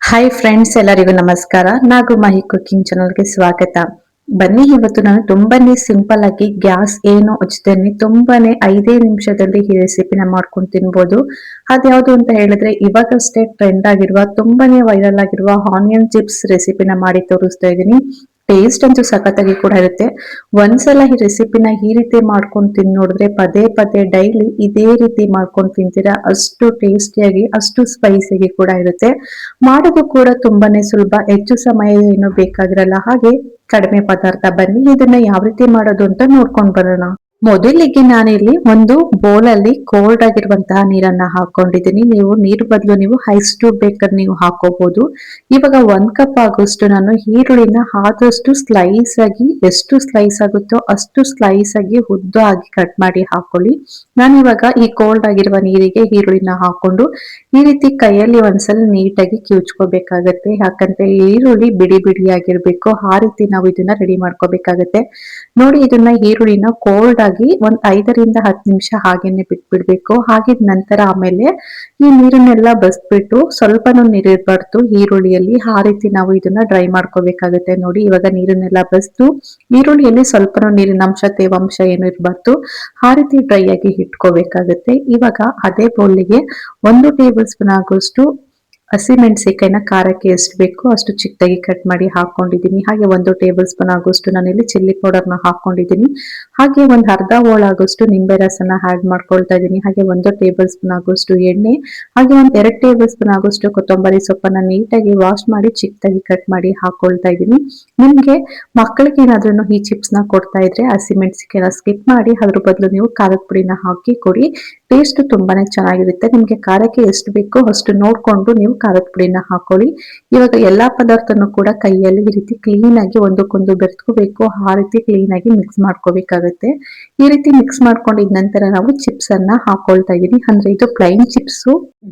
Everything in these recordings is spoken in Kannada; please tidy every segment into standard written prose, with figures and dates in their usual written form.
ಹಾಯ್ ಫ್ರೆಂಡ್ಸ್, ಎಲ್ಲರಿಗೂ ನಮಸ್ಕಾರ. ನಾಗು ಮಾಹಿ ಕುಕಿಂಗ್ ಚಾನಲ್ಗೆ ಸ್ವಾಗತ. ಬನ್ನಿ, ಇವತ್ತು ನಾನು ತುಂಬಾನೇ ಸಿಂಪಲ್ ಆಗಿ ಗ್ಯಾಸ್ ಏನು ಹಚ್ತೇನೆ, ತುಂಬಾನೇ 5 ನಿಮಿಷದಲ್ಲಿ ಈ ರೆಸಿಪಿನ ಮಾಡ್ಕೊಂಡು ತಿನ್ಬೋದು. ಅದ್ಯಾವುದು ಅಂತ ಹೇಳಿದ್ರೆ, ಇವಾಗಷ್ಟೇ ಟ್ರೆಂಡ್ ಆಗಿರುವ ತುಂಬಾನೇ ವೈರಲ್ ಆಗಿರುವ ಆನಿಯನ್ ಚಿಪ್ಸ್ ರೆಸಿಪಿನ ಮಾಡಿ ತೋರಿಸ್ತಾ ಇದ್ದೀನಿ. ಟೇಸ್ಟ್ ಅಂತೂ ಸಖತ್ತಾಗಿ ಕೂಡ ಇರುತ್ತೆ. ಒಂದ್ಸಲ ಈ ರೆಸಿಪಿನ ಈ ರೀತಿ ಮಾಡ್ಕೊಂಡು ತಿಂದು ನೋಡಿದ್ರೆ ಪದೇ ಪದೇ ಡೈಲಿ ಇದೇ ರೀತಿ ಮಾಡ್ಕೊಂಡು ತಿಂತೀರಾ. ಅಷ್ಟು ಟೇಸ್ಟಿಯಾಗಿ, ಅಷ್ಟು ಸ್ಪೈಸಿಯಾಗಿ ಕೂಡ ಇರುತ್ತೆ. ಮಾಡೋದು ಕೂಡ ತುಂಬಾನೇ ಸುಲಭ, ಹೆಚ್ಚು ಸಮಯ ಏನು ಬೇಕಾಗಿರಲ್ಲ, ಹಾಗೆ ಕಡಿಮೆ ಪದಾರ್ಥ. ಬನ್ನಿ ಇದನ್ನ ಯಾವ ರೀತಿ ಮಾಡೋದು ಅಂತ ನೋಡ್ಕೊಂಡ್ ಬರೋಣ. ಮೊದಲಿಗೆ ನಾನಿಲ್ಲಿ ಒಂದು ಬೌಲ್ ಅಲ್ಲಿ ಕೋಲ್ಡ್ ಆಗಿರುವಂತಹ ನೀರನ್ನ ಹಾಕೊಂಡಿದ್ದೀನಿ. ನೀವು ನೀರು ಬದಲು ನೀವು ಐಸ್ ಕ್ಯೂಬ್ ಬೇಕಾದ್ರೆ ನೀವು ಹಾಕೋಬಹುದು. ಇವಾಗ 1 ಕಪ್ ಆಗೋಷ್ಟು ನಾನು ಈರುಳ್ಳಿನ ಆದಷ್ಟು ಸ್ಲೈಸ್ ಆಗಿ, ಎಷ್ಟು ಸ್ಲೈಸ್ ಆಗುತ್ತೋ ಅಷ್ಟು ಸ್ಲೈಸ್ ಆಗಿ ಉದ್ದವಾಗಿ ಕಟ್ ಮಾಡಿ ಹಾಕೊಳ್ಳಿ. ನಾನಿವಾಗ ಈ ಕೋಲ್ಡ್ ಆಗಿರುವ ನೀರಿಗೆ ಈರುಳ್ಳಿನ ಹಾಕೊಂಡು ಈ ರೀತಿ ಕೈಯಲ್ಲಿ ಒಂದ್ಸಲ ನೀಟಾಗಿ ಕಿವುಚ್ಕೋಬೇಕಾಗತ್ತೆ. ಯಾಕಂದ್ರೆ ಈರುಳ್ಳಿ ಬಿಡಿ ಬಿಡಿಯಾಗಿರ್ಬೇಕು, ಆ ರೀತಿ ನಾವು ಇದನ್ನ ರೆಡಿ ಮಾಡ್ಕೋಬೇಕಾಗತ್ತೆ. ನೋಡಿ, ಇದನ್ನ ಈರುಳ್ಳಿನ ಕೋಲ್ಡ್ ಆಗಿ ಒಂದ್ 5 ರಿಂದ 10 ನಿಮಿಷ ಹಾಗೇನೆ ಬಿಟ್ಬಿಡ್ಬೇಕು. ಹಾಗಿದ ನಂತರ ಆಮೇಲೆ ಈ ನೀರನ್ನೆಲ್ಲ ಬಸ್ಬಿಟ್ಟು, ಸ್ವಲ್ಪನೂ ನೀರಿರ್ಬಾರ್ದು ಈರುಳ್ಳಿಯಲ್ಲಿ, ಆ ರೀತಿ ನಾವು ಇದನ್ನ ಡ್ರೈ ಮಾಡ್ಕೋಬೇಕಾಗುತ್ತೆ. ನೋಡಿ, ಇವಾಗ ನೀರನ್ನೆಲ್ಲ ಬಸ್ದು ಈರುಳ್ಳಿಯಲ್ಲಿ ಸ್ವಲ್ಪನೂ ನೀರಿನ ಅಂಶ, ತೇವಾಂಶ ಏನು ಇರಬಾರ್ದು, ಆ ರೀತಿ ಡ್ರೈ ಆಗಿ ಇಟ್ಕೋಬೇಕಾಗುತ್ತೆ. ಇವಾಗ ಅದೇ ಬೌಲಿಗೆ 1 ಟೇಬಲ್ ಸ್ಪೂನ್ ಆಗೋಷ್ಟು ಹಸಿಮೆಣಸಿಕಾಯಿನ ಖಾರಕ್ಕೆ ಎಷ್ಟು ಬೇಕೋ ಅಷ್ಟು ಚಿಕ್ಕದಾಗಿ ಕಟ್ ಮಾಡಿ ಹಾಕೊಂಡಿದ್ದೀನಿ. ಹಾಗೆ 1 ಟೇಬಲ್ ಸ್ಪೂನ್ ಆಗೋಷ್ಟು ನಾನಿಲ್ಲಿ ಚಿಲ್ಲಿ ಪೌಡರ್ನ ಹಾಕೊಂಡಿದ್ದೀನಿ. ಹಾಗೆ ಒಂದು ಅರ್ಧ ಹೋಳು ಆಗೋಷ್ಟು ನಿಂಬೆ ರಸನ ಆಡ್ ಮಾಡ್ಕೊಳ್ತಾ ಇದ್ದೀನಿ. ಹಾಗೆ 1 ಟೇಬಲ್ ಸ್ಪೂನ್ ಆಗೋಷ್ಟು ಎಣ್ಣೆ, ಹಾಗೆ 2 ಟೇಬಲ್ ಸ್ಪೂನ್ ಆಗೋಷ್ಟು ಕೊತ್ತಂಬರಿ ಸೊಪ್ಪನ್ನ ನೀಟಾಗಿ ವಾಶ್ ಮಾಡಿ ಚಿಕ್ಕದಾಗಿ ಕಟ್ ಮಾಡಿ ಹಾಕೊಳ್ತಾ ಇದ್ದೀನಿ. ನಿಮ್ಗೆ ಮಕ್ಕಳಿಗೆ ಏನಾದ್ರೂ ಈ ಚಿಪ್ಸ್ ನ ಕೊಡ್ತಾ ಇದ್ರೆ ಹಸಿಮೆಣಸಿಕಾಯಿನ ಸ್ಕಿಪ್ ಮಾಡಿ ಅದ್ರ ಬದಲು ನೀವು ಖಾರದ ಪುಡಿನ ಹಾಕಿ ಕೊಡಿ. ಟೇಸ್ಟ್ ತುಂಬಾನೇ ಚೆನ್ನಾಗಿರುತ್ತೆ. ನಿಮ್ಗೆ ಖಾರಕ್ಕೆ ಎಷ್ಟು ಬೇಕೋ ಅಷ್ಟು ನೋಡ್ಕೊಂಡು ನೀವು ಖಾರದ ಪುಡಿನ ಹಾಕೊಳ್ಳಿ. ಇವಾಗ ಎಲ್ಲಾ ಪದಾರ್ಥನೂ ಕೂಡ ಕೈಯಲ್ಲಿ ಈ ರೀತಿ ಕ್ಲೀನ್ ಆಗಿ ಒಂದಕ್ಕೊಂದು ಬೆರೆಸ್ಕೋಬೇಕು, ಆ ರೀತಿ ಕ್ಲೀನ್ ಆಗಿ ಮಿಕ್ಸ್ ಮಾಡ್ಕೋಬೇಕಾಗುತ್ತೆ. ಈ ರೀತಿ ಮಿಕ್ಸ್ ಮಾಡ್ಕೊಂಡಿದ ನಂತರ ನಾವು ಚಿಪ್ಸ್ ಅನ್ನ ಹಾಕೊಳ್ತಾ ಇದೀನಿ. ಅಂದ್ರೆ ಇದು ಪ್ಲೈನ್ ಚಿಪ್ಸ್.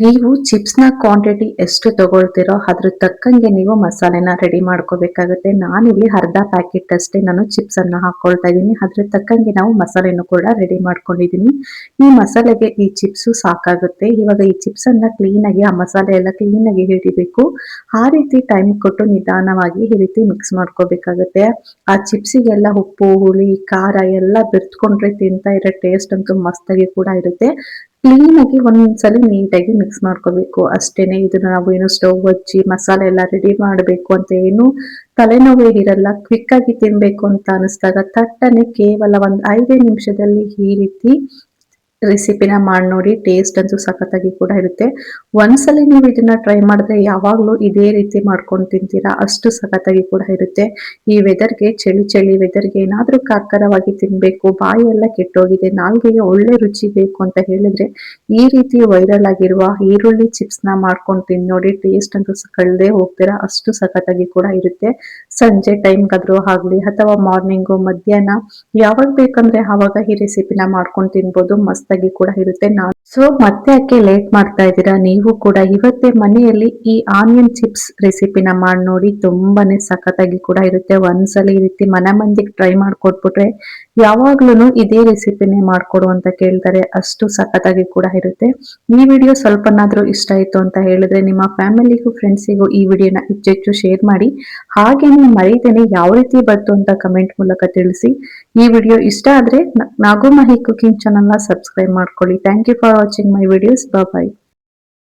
ನೀವು ಚಿಪ್ಸ್ ನ ಕ್ವಾಂಟಿಟಿ ಎಷ್ಟು ತಗೊಳ್ತಿರೋ ಅದ್ರ ತಕ್ಕಂಗೆ ನೀವು ಮಸಾಲೆನ ರೆಡಿ ಮಾಡ್ಕೋಬೇಕಾಗುತ್ತೆ. ನಾನಿಲ್ಲಿ ಅರ್ಧ ಪ್ಯಾಕೆಟ್ ಅಷ್ಟೇ ನಾನು ಚಿಪ್ಸ್ ಅನ್ನ ಹಾಕೊಳ್ತಾ ಇದೀನಿ. ಅದ್ರ ತಕ್ಕಂಗೆ ನಾವು ಮಸಾಲೆನೂ ಕೂಡ ರೆಡಿ ಮಾಡ್ಕೊಂಡಿದೀನಿ. ಈ ಮಸಾಲೆಗೆ ಈ ಚಿಪ್ಸ್ ಸಾಕಾಗುತ್ತೆ. ಇವಾಗ ಈ ಚಿಪ್ಸ್ ಅನ್ನ ಕ್ಲೀನ್ ಆಗಿ, ಆ ಮಸಾಲೆ ಎಲ್ಲ ಕ್ಲೀನ್ ಆಗಿ ಹಿಡಿಬೇಕು. ಆ ರೀತಿ ಟೈಮ್ ಕೊಟ್ಟು ನಿಧಾನವಾಗಿ ಈ ರೀತಿ ಮಿಕ್ಸ್ ಮಾಡ್ಕೋಬೇಕಾಗುತ್ತೆ. ಆ ಚಿಪ್ಸಿಗೆಲ್ಲ ಉಪ್ಪು, ಹುಳಿ, ಖಾರ ಎಲ್ಲ ಬೆರ್ತ್ಕೊಂಡ್ರೆ ತಿಂತಾ ಇರೋ ಟೇಸ್ಟ್ ಅಂತೂ ಮಸ್ತಾಗಿ ಕೂಡ ಇರುತ್ತೆ. ಕ್ಲೀನ್ ಆಗಿ ಒಂದ್ಸಲಿ ನೀಟಾಗಿ ಮಿಕ್ಸ್ ಮಾಡ್ಕೋಬೇಕು ಅಷ್ಟೇನೆ. ಇದನ್ನ ನಾವು ಏನು ಸ್ಟವ್ ಹಚ್ಚಿ ಮಸಾಲೆ ಎಲ್ಲ ರೆಡಿ ಮಾಡಬೇಕು ಅಂತ ಏನು ತಲೆನೋವೇ ಇರಲ್ಲ. ಕ್ವಿಕ್ ಆಗಿ ತಿನ್ಬೇಕು ಅಂತ ಅನಿಸ್ದಾಗ ತಟ್ಟನೆ ಕೇವಲ ಒಂದ್ 5 ನಿಮಿಷದಲ್ಲಿ ಈ ರೀತಿ ರೆಸಿಪಿನ ಮಾಡಿ ನೋಡಿ. ಟೇಸ್ಟ್ ಅಂತೂ ಸಖತ್ತಾಗಿ ಕೂಡ ಇರುತ್ತೆ. ಒಂದ್ಸಲಿ ನೀವು ಇದನ್ನ ಟ್ರೈ ಮಾಡಿದ್ರೆ ಯಾವಾಗ್ಲೂ ಇದೇ ರೀತಿ ಮಾಡ್ಕೊಂಡು ತಿಂತೀರಾ, ಅಷ್ಟು ಸಖತ್ತಾಗಿ ಕೂಡ ಇರುತ್ತೆ. ಈ ವೆದರ್ಗೆ, ಚಳಿ ಚಳಿ ವೆದರ್ಗೆ ಏನಾದ್ರೂ ಖಾರವಾಗಿ ತಿನ್ಬೇಕು, ಬಾಯಿ ಎಲ್ಲ ಕೆಟ್ಟೋಗಿದೆ, ನಾಲ್ಗೆಗೆ ಒಳ್ಳೆ ರುಚಿ ಬೇಕು ಅಂತ ಹೇಳಿದ್ರೆ ಈ ರೀತಿ ವೈರಲ್ ಆಗಿರುವ ಈರುಳ್ಳಿ ಚಿಪ್ಸ್ ನ ಮಾಡ್ಕೊಂಡು ತಿಂದು ನೋಡಿ. ಟೇಸ್ಟ್ ಅಂತೂ ಕಳ್ದೇ ಹೋಗ್ತೀರಾ, ಅಷ್ಟು ಸಖತ್ತಾಗಿ ಕೂಡ ಇರುತ್ತೆ. ಸಂಜೆ ಟೈಮ್ಗಾದ್ರೂ ಆಗ್ಲಿ ಅಥವಾ ಮಾರ್ನಿಂಗು, ಮಧ್ಯಾಹ್ನ, ಯಾವಾಗ ಬೇಕಂದ್ರೆ ಆವಾಗ ಈ ರೆಸಿಪಿನ ಮಾಡ್ಕೊಂಡು ತಿನ್ಬೋದು. ಮಸ್ತಾಗಿ ಕೂಡ ಇರುತ್ತೆ. ಸೊ ಮತ್ತೆ ಯಾಕೆ ಲೇಟ್ ಮಾಡ್ತಾ ಇದ್ದೀರಾ, ನೀವು ಕೂಡ ಇವತ್ತೇ ಮನೆಯಲ್ಲಿ ಈ ಆನಿಯನ್ ಚಿಪ್ಸ್ ರೆಸಿಪಿನ ಮಾಡಿ ನೋಡಿ. ತುಂಬಾನೇ ಸಖತ್ತಾಗಿ ಕೂಡ ಇರುತ್ತೆ. ಒಂದ್ಸಲ ಈ ರೀತಿ ಮನೆ ಮಂದಿಗೆ ಟ್ರೈ ಮಾಡ್ಕೊಟ್ಬಿಟ್ರೆ ಯಾವಾಗ್ಲೂ ಇದೇ ರೆಸಿಪಿನೇ ಮಾಡ್ಕೊಡು ಅಂತ ಕೇಳ್ತಾರೆ, ಅಷ್ಟು ಸಖತ್ತಾಗಿ ಕೂಡ ಇರುತ್ತೆ. ಈ ವಿಡಿಯೋ ಸ್ವಲ್ಪನಾದ್ರೂ ಇಷ್ಟ ಆಯ್ತು ಅಂತ ಹೇಳಿದ್ರೆ ನಿಮ್ಮ ಫ್ಯಾಮಿಲಿಗೂ, ಫ್ರೆಂಡ್ಸಿಗೂ ಈ ವಿಡಿಯೋನ ಹೆಚ್ಚೆಚ್ಚು ಶೇರ್ ಮಾಡಿ. ಹಾಗೇನೆ ಮರೀದೇನೆ ಯಾವ ರೀತಿ ಬಂತು ಅಂತ ಕಮೆಂಟ್ ಮೂಲಕ ತಿಳಿಸಿ. ಈ ವಿಡಿಯೋ ಇಷ್ಟ ಆದ್ರೆ ನಾಗು ಮಾಹಿ ಕುಕಿಂಗ್ ಚಾನಲ್ ನ ಸಬ್ಸ್ಕ್ರೈಬ್ ಮಾಡ್ಕೊಳ್ಳಿ. Thank you for watching my videos. Bye.